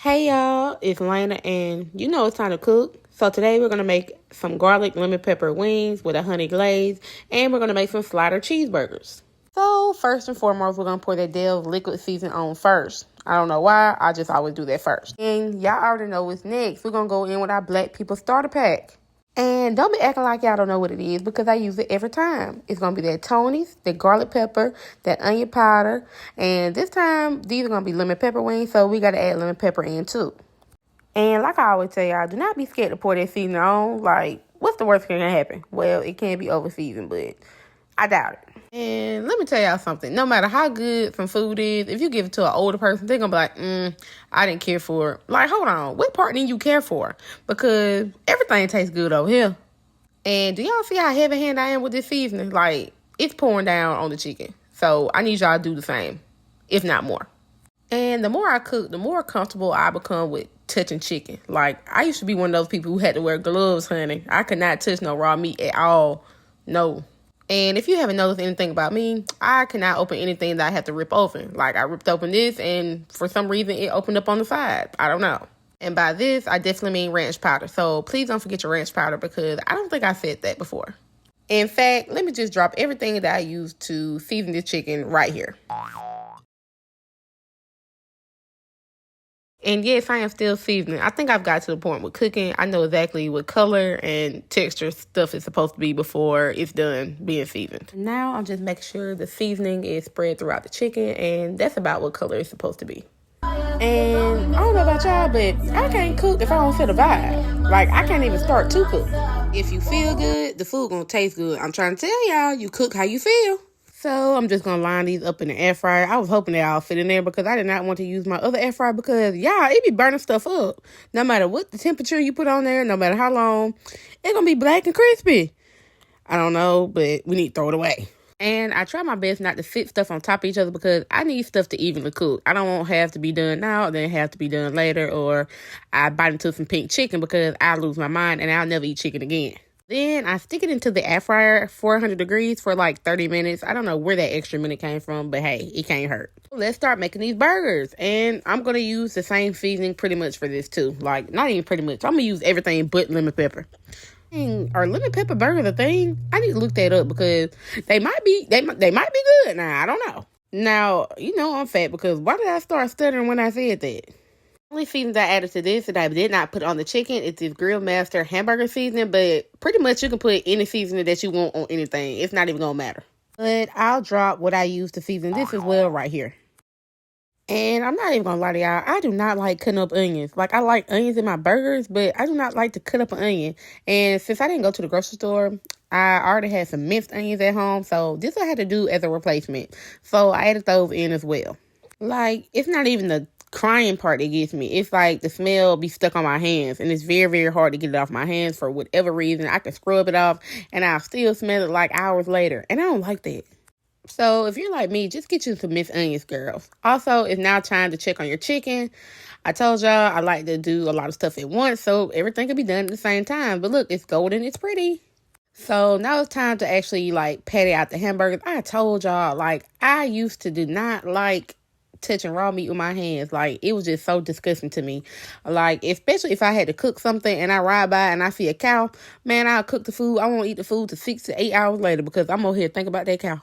Hey y'all, it's Lena and you know it's time to cook. So today we're going to make some garlic lemon pepper wings with a honey glaze and we're going to make some slider cheeseburgers. So first and foremost, we're going to pour that Dove liquid seasoning on first. I don't know why, I just always do that first. And y'all already know what's next. We're going to go in with our Black People starter pack. And don't be acting like y'all don't know what it is because I use it every time. It's going to be that Tony's, that garlic pepper, that onion powder. And this time, these are going to be lemon pepper wings, so we got to add lemon pepper in too. And like I always tell y'all, do not be scared to pour that seasoning on. Like, what's the worst thing that can happen? Well, it can be over seasoned, but I doubt it. And let me tell y'all something. No matter how good some food is, if you give it to an older person, they're going to be like, I didn't care for it. Like, hold on. What part didn't you care for? Because everything tastes good over here. And do y'all see how heavy-handed I am with this seasoning? Like, it's pouring down on the chicken. So I need y'all to do the same, if not more. And the more I cook, the more comfortable I become with touching chicken. Like, I used to be one of those people who had to wear gloves, honey. I could not touch no raw meat at all. No. And if you haven't noticed anything about me, I cannot open anything that I have to rip open. Like, I ripped open this, and for some reason, it opened up on the side. I don't know. And by this, I definitely mean ranch powder. So please don't forget your ranch powder because I don't think I said that before. In fact, let me just drop everything that I used to season this chicken right here. And yes, I am still seasoning. I think I've got to the point with cooking. I know exactly what color and texture stuff is supposed to be before it's done being seasoned. Now I'm just making sure the seasoning is spread throughout the chicken, and that's about what color it's supposed to be. And I don't know about y'all, but I can't cook if I don't feel the vibe. Like, I can't even start to cook. If you feel good, the food gonna taste good. I'm trying to tell y'all, you cook how you feel. So I'm just gonna line these up in the air fryer. I was hoping they all fit in there because I did not want to use my other air fryer because y'all, it be burning stuff up. No matter what the temperature you put on there, no matter how long, it's gonna be black and crispy. I don't know, but we need to throw it away. And I try my best not to fit stuff on top of each other because I need stuff to evenly cook. I don't want have to be done now, then have to be done later, or I bite into some pink chicken because I lose my mind and I'll never eat chicken again. Then I stick it into the air fryer, 400 degrees for like 30 minutes. I don't know where that extra minute came from, but hey, it can't hurt. Let's start making these burgers. And I'm going to use the same seasoning pretty much for this too. Like, not even pretty much. I'm going to use everything but lemon pepper. Are lemon pepper burgers a thing? I need to look that up because they might be good now. I don't know. Now, you know I'm fat because why did I start stuttering when I said that? Only seasoning I added to this that I did not put on the chicken is this Grill Master hamburger seasoning, but pretty much you can put any seasoning that you want on anything. It's not even gonna matter. But I'll drop what I use to season this as well right here. And I'm not even gonna lie to y'all, I do not like cutting up onions. Like, I like onions in my burgers, but I do not like to cut up an onion. And since I didn't go to the grocery store, I already had some minced onions at home, so this I had to do as a replacement. So I added those in as well. Like, it's not even the crying part that gets me. It's like the smell be stuck on my hands, and it's very, very hard to get it off my hands for whatever reason. I can scrub it off, and I'll still smell it like hours later, and I don't like that. So if you're like me, just get you some minced onions, girls. Also, it's now time to check on your chicken. I told y'all I like to do a lot of stuff at once, so everything can be done at the same time. But look, it's golden, it's pretty. So now it's time to actually like patty out the hamburgers. I told y'all, like, I used to do not like touching raw meat with my hands. Like, it was just so disgusting to me. Like, especially if I had to cook something and I ride by and I see a cow, man, I'll cook the food. I won't eat the food till 6 to 8 hours later because I'm over here thinking about that cow.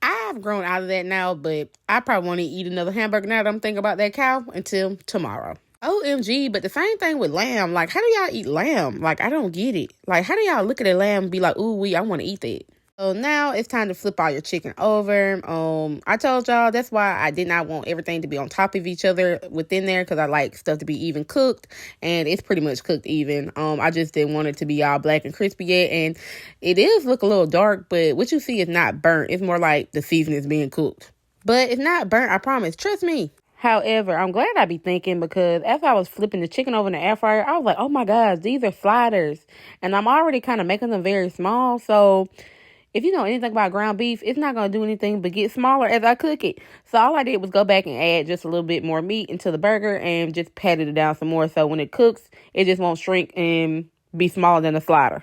I've grown out of that now, but I probably want to eat another hamburger now that I'm thinking about that cow until tomorrow. OMG, but the same thing with lamb. Like, how do y'all eat lamb? Like, I don't get it. Like, how do y'all look at a lamb and be like, ooh, I want to eat that? So now it's time to flip all your chicken over. I told y'all that's why I did not want everything to be on top of each other within there because I like stuff to be even cooked, and it's pretty much cooked even. I just didn't want it to be all black and crispy yet, and it is look a little dark, but what you see is not burnt. It's more like the seasoning is being cooked, but it's not burnt. I promise. Trust me. However, I'm glad I be thinking because as I was flipping the chicken over in the air fryer, I was like, oh my gosh, these are sliders, and I'm already kind of making them very small, so if you know anything about ground beef, it's not going to do anything but get smaller as I cook it. So all I did was go back and add just a little bit more meat into the burger and just patted it down some more. So when it cooks, it just won't shrink and be smaller than a slider.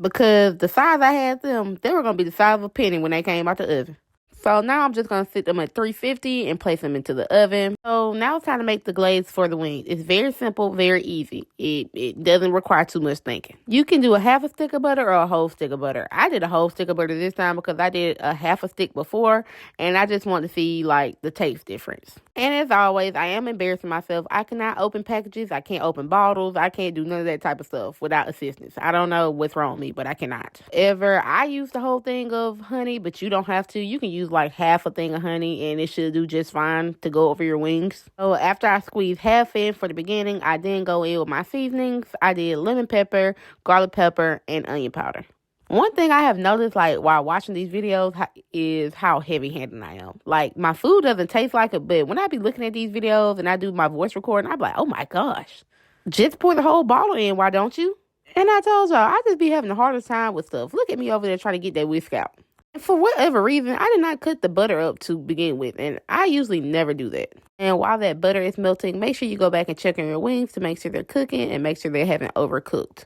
Because the size I had them, they were going to be the size of a penny when they came out the oven. So now I'm just going to sit them at 350 and place them into the oven. So now it's time to make the glaze for the wings. It's very simple, very easy. It doesn't require too much thinking. You can do a half a stick of butter or a whole stick of butter. I did a whole stick of butter this time because I did a half a stick before, and I just wanted to see like the taste difference. And as always, I am embarrassing myself. I cannot open packages. I can't open bottles. I can't do none of that type of stuff without assistance. I don't know what's wrong with me, but I cannot. I use the whole thing of honey, but you don't have to. You can use like half a thing of honey and it should do just fine to go over your wings. So after I squeeze half in for the beginning, I then go in with my seasonings. I did lemon pepper, garlic pepper, and onion powder. One thing I have noticed, like, while watching these videos is how heavy-handed I am. Like, my food doesn't taste like it, but when I be looking at these videos and I do my voice recording, I'm like, oh my gosh. Just pour the whole bottle in, why don't you? And I told y'all, I just be having the hardest time with stuff. Look at me over there trying to get that whisk out. And for whatever reason, I did not cut the butter up to begin with, and I usually never do that. And while that butter is melting, make sure you go back and check on your wings to make sure they're cooking and make sure they haven't overcooked.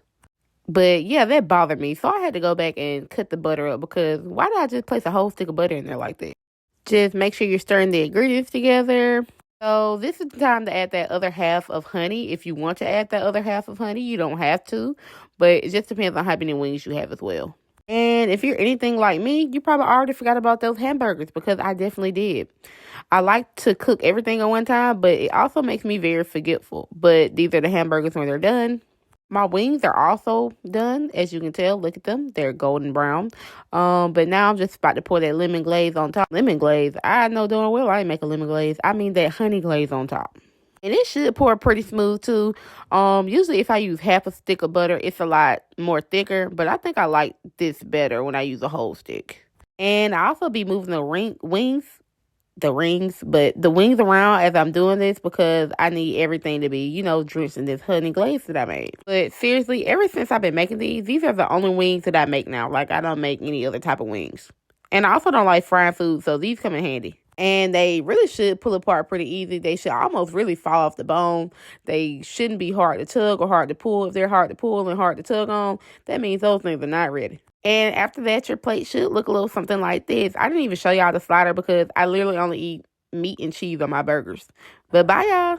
But yeah, that bothered me. So I had to go back and cut the butter up because why did I just place a whole stick of butter in there like that? Just make sure you're stirring the ingredients together. So this is the time to add that other half of honey. If you want to add that other half of honey, you don't have to. But it just depends on how many wings you have as well. And if you're anything like me, you probably already forgot about those hamburgers because I definitely did. I like to cook everything at one time, but it also makes me very forgetful. But these are the hamburgers when they're done. My wings are also done. As you can tell, look at them. They're golden brown. But now I'm just about to pour that lemon glaze on top. Lemon glaze, I know darn well I ain't make a lemon glaze. I mean that honey glaze on top. And it should pour pretty smooth too. Usually if I use half a stick of butter, it's a lot more thicker. But I think I like this better when I use a whole stick. And I also be moving the wings around as I'm doing this because I need everything to be, drenched in this honey glaze that I made. But seriously, ever since I've been making these are the only wings that I make now. Like, I don't make any other type of wings. And I also don't like frying food, so these come in handy. And they really should pull apart pretty easy. They should almost really fall off the bone. They shouldn't be hard to tug or hard to pull. If they're hard to pull and hard to tug on, that means those things are not ready. And after that, your plate should look a little something like this. I didn't even show y'all the slider because I literally only eat meat and cheese on my burgers. But bye, y'all.